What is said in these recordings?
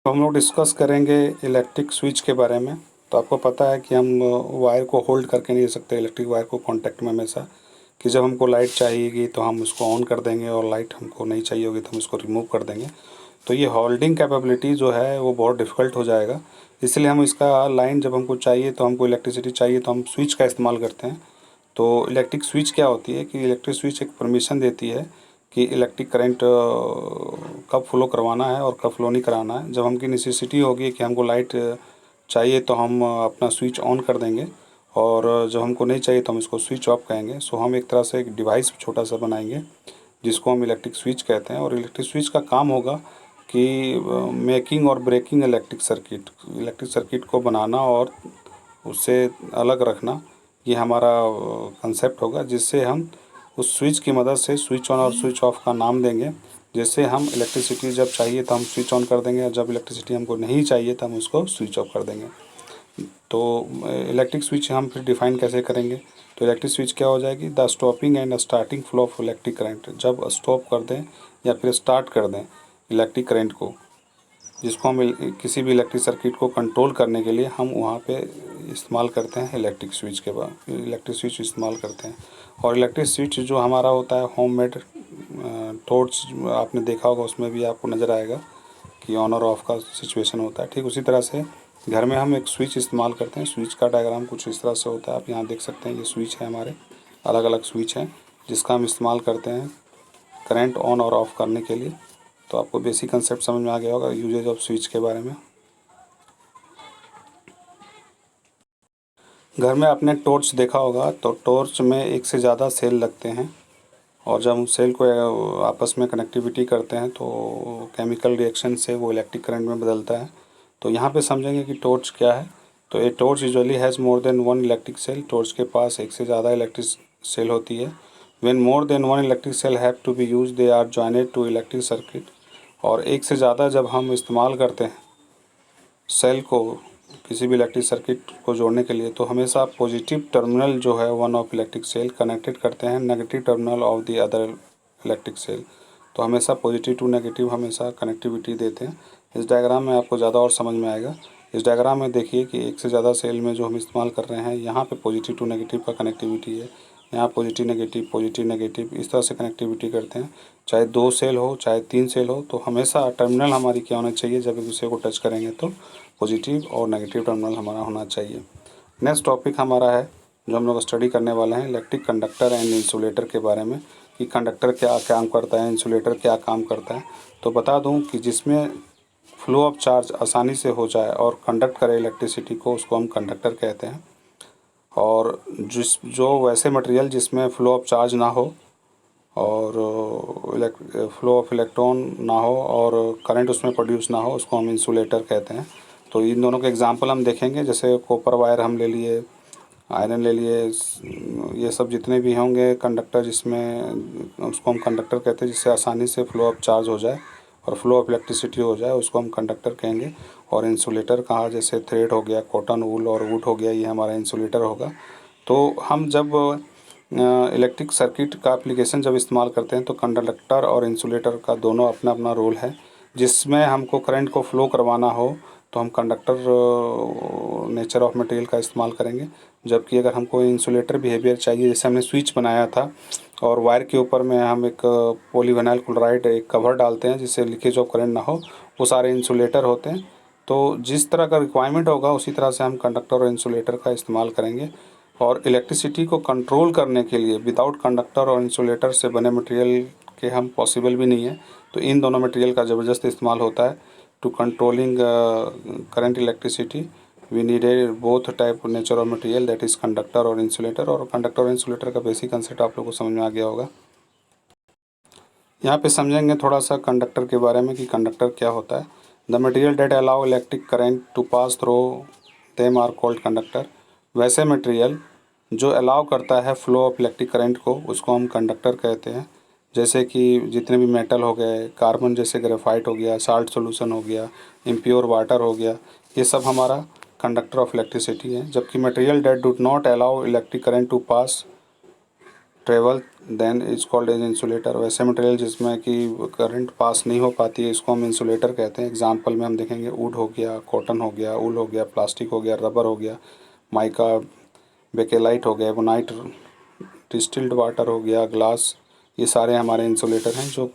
तो हम लोग डिस्कस करेंगे इलेक्ट्रिक स्विच के बारे में। तो आपको पता है कि हम वायर को होल्ड करके नहीं रख सकते, इलेक्ट्रिक वायर को कांटेक्ट में हमेशा, कि जब हमको लाइट चाहिएगी तो हम उसको ऑन कर देंगे और लाइट हमको नहीं चाहिए होगी तो हम उसको रिमूव कर देंगे। तो ये होल्डिंग कैपेबिलिटी जो है वो बहुत डिफ़िकल्ट हो जाएगा। इसलिए हम इसका लाइन जब हमको चाहिए तो हमको इलेक्ट्रिसिटी चाहिए तो हम स्विच का इस्तेमाल करते हैं। तो इलेक्ट्रिक स्विच क्या होती है कि इलेक्ट्रिक स्विच एक परमिशन देती है कि इलेक्ट्रिक करंट कब फ्लो करवाना है और कब फ्लो नहीं कराना है। जब हमकी नेसेसिटी होगी कि हमको लाइट चाहिए तो हम अपना स्विच ऑन कर देंगे, और जब हमको नहीं चाहिए तो हम इसको स्विच ऑफ कहेंगे। सो हम एक तरह से एक डिवाइस छोटा सा बनाएंगे जिसको हम इलेक्ट्रिक स्विच कहते हैं। और इलेक्ट्रिक स्विच का काम होगा कि मेकिंग और ब्रेकिंग इलेक्ट्रिक सर्किट को बनाना और उससे अलग रखना, ये हमारा कंसेप्ट होगा, जिससे हम उस स्विच की मदद से स्विच ऑन और स्विच ऑफ का नाम देंगे। जैसे हम इलेक्ट्रिसिटी जब चाहिए तो हम स्विच ऑन कर देंगे, और जब इलेक्ट्रिसिटी हमको नहीं चाहिए तो हम उसको स्विच ऑफ कर देंगे। तो इलेक्ट्रिक स्विच हम फिर डिफ़ाइन कैसे करेंगे? तो इलेक्ट्रिक स्विच क्या हो जाएगी? The stopping and starting flow of electric current. जब स्टॉप कर दें या फिर स्टार्ट कर दें इलेक्ट्रिक करंट को, जिसको हम किसी भी इलेक्ट्रिक सर्किट को कंट्रोल करने के लिए हम वहाँ पे इस्तेमाल करते हैं इलेक्ट्रिक स्विच के बाद इलेक्ट्रिक स्विच इस्तेमाल करते हैं। और इलेक्ट्रिक स्विच जो हमारा होता है होममेड टॉर्च, आपने देखा होगा, उसमें भी आपको नज़र आएगा कि ऑन और ऑफ़ का सिचुएशन होता है। ठीक उसी तरह से घर में हम एक स्विच इस्तेमाल करते हैं। स्विच का डायग्राम कुछ इस तरह से होता है, आप यहाँ देख सकते हैं। ये स्विच है, हमारे अलग अलग स्विच हैं जिसका हम इस्तेमाल करते हैं करंट ऑन और ऑफ़ करने के लिए। तो आपको बेसिक कंसेप्ट समझ में आ गया होगा यूजेज ऑफ स्विच के बारे में। घर में आपने टॉर्च देखा होगा, तो टॉर्च में एक से ज़्यादा सेल लगते हैं, और जब हम सेल को आपस में कनेक्टिविटी करते हैं तो केमिकल रिएक्शन से वो इलेक्ट्रिक करंट में बदलता है। तो यहाँ पे समझेंगे कि टॉर्च क्या है। तो a torch usually has more than one electric cell. Torch के पास एक से ज़्यादा इलेक्ट्रिक सेल होती है। When more than one electric cell have to be use they are joined to electric circuit. और एक से ज़्यादा जब हम इस्तेमाल करते हैं सेल को किसी भी इलेक्ट्रिक सर्किट को जोड़ने के लिए, तो हमेशा पॉजिटिव टर्मिनल जो है one of electric cell connected करते हैं negative terminal of the other electric cell. तो हमेशा पॉजिटिव टू नेगेटिव हमेशा कनेक्टिविटी देते हैं। इस डायग्राम में आपको ज़्यादा और समझ में आएगा। इस डायग्राम में देखिए कि एक से ज़्यादा सेल में जो हम इस्तेमाल कर रहे हैं, यहाँ पे पॉजिटिव टू नेगेटिव का कनेक्टिविटी है, यहाँ पॉजिटिव नेगेटिव इस तरह से कनेक्टिविटी करते हैं। चाहे 2 सेल हो चाहे 3 सेल हो, तो हमेशा टर्मिनल हमारी क्या होना चाहिए? जब एक दूसरे को टच करेंगे तो पॉजिटिव और नेगेटिव टर्मिनल हमारा होना चाहिए। नेक्स्ट टॉपिक हमारा है जो हम लोग स्टडी करने वाले हैं, इलेक्ट्रिक कंडक्टर एंड इंसुलेटर के बारे में, कि कंडक्टर क्या काम करता है, इंसुलेटर क्या काम करता है। तो बता दूं कि जिसमें फ्लो ऑफ चार्ज आसानी से हो जाए और कंडक्ट करे इलेक्ट्रिसिटी को, उसको हम कंडक्टर कहते हैं। और जो वैसे मटेरियल जिसमें फ्लो ऑफ चार्ज ना हो और फ्लो ऑफ इलेक्ट्रॉन ना हो और करंट उसमें प्रोड्यूस ना हो, उसको हम इंसुलेटर कहते हैं। तो इन दोनों के एग्जांपल हम देखेंगे, जैसे कॉपर वायर हम ले लिए, आयरन ले लिए, ये सब जितने भी होंगे कंडक्टर, जिसमें उसको हम कंडक्टर कहते हैं, जिससे आसानी से फ्लो ऑफ चार्ज हो जाए और फ्लो ऑफ इलेक्ट्रिसिटी हो जाए, उसको हम कंडक्टर कहेंगे। और इंसुलेटर कहा, जैसे थ्रेड हो गया, कॉटन, वूल और वुड हो गया, ये हमारा इंसुलेटर होगा। तो हम जब इलेक्ट्रिक सर्किट का एप्लीकेशन जब इस्तेमाल करते हैं तो कंडक्टर और इंसुलेटर का दोनों अपना अपना रोल है। जिसमें हमको करंट को फ्लो करवाना हो तो हम कंडक्टर नेचर ऑफ मटेरियल का इस्तेमाल करेंगे। जबकि अगर हमको इंसुलेटर बिहेवियर चाहिए, जैसे हमने स्विच बनाया था और वायर के ऊपर में हम एक पॉलीविनाइल क्लोराइड एक कवर डालते हैं जिससे लीकेज ऑफ करंट ना हो, वो सारे इंसुलेटर होते हैं। तो जिस तरह का रिक्वायरमेंट होगा उसी तरह से हम कंडक्टर और इंसुलेटर का इस्तेमाल करेंगे। और इलेक्ट्रिसिटी को कंट्रोल करने के लिए विदाउट कंडक्टर और इंसुलेटर से बने मटेरियल के हम पॉसिबल भी नहीं है। तो इन दोनों मटेरियल का ज़बरदस्त इस्तेमाल होता है to controlling current electricity. We need a both type nature of material, that is conductor और इंसुलेटर। और कंडक्टर और इंसुलेटर का बेसिक कंसेप्ट आप लोगों को समझ में आ गया होगा। यहाँ पे समझेंगे थोड़ा सा कंडक्टर के बारे में कि कंडक्टर क्या होता है। The material that allow electric current to pass through them are called conductor. वैसे मटेरियल जो अलाउ करता है फ्लो ऑफ इलेक्ट्रिक करंट को, उसको हम कंडक्टर कहते हैं। जैसे कि जितने भी मेटल हो गए, कार्बन जैसे ग्रेफाइट हो गया, साल्ट सॉल्यूशन हो गया, इम्प्योर वाटर हो गया, ये सब हमारा कंडक्टर ऑफ इलेक्ट्रिसिटी है। जबकि material that do not allow electric current to pass travel then is called as insulator. वैसे मटेरियल जिसमें कि करंट पास नहीं हो पाती है इसको हम इंसुलेटर कहते हैं। एग्जांपल में हम देखेंगे वुड हो गया, कॉटन हो गया, ऊल हो गया, प्लास्टिक हो गया, रबर हो गया, माइका, बेकेलाइट हो गया, एबोनाइट, डिस्टिल्ड वाटर हो गया, ग्लास। ये सारे हमारे इंसुलेटर हैं जो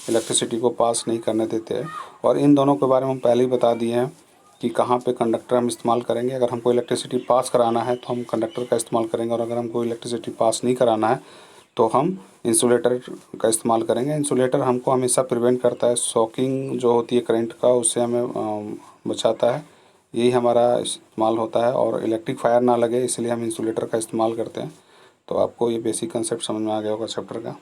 इलेक्ट्रिसिटी को पास नहीं करने देते हैं। और इन दोनों के बारे में हम पहले ही बता दिए हैं कि कहाँ पे कंडक्टर हम इस्तेमाल करेंगे। अगर हमको इलेक्ट्रिसिटी पास कराना है तो हम कंडक्टर का इस्तेमाल करेंगे, और अगर हमको इलेक्ट्रिसिटी पास नहीं कराना है तो हम इंसुलेटर का इस्तेमाल करेंगे। इंसुलेटर हमको हमेशा प्रिवेंट करता है, शॉकिंग जो होती है करंट का उससे हमें बचाता है। यही हमारा इस्तेमाल होता है, और इलेक्ट्रिक फायर ना लगे इसलिए हम इंसुलेटर का इस्तेमाल करते हैं। तो आपको ये बेसिक कंसेप्ट समझ में आ गया होगा चैप्टर का।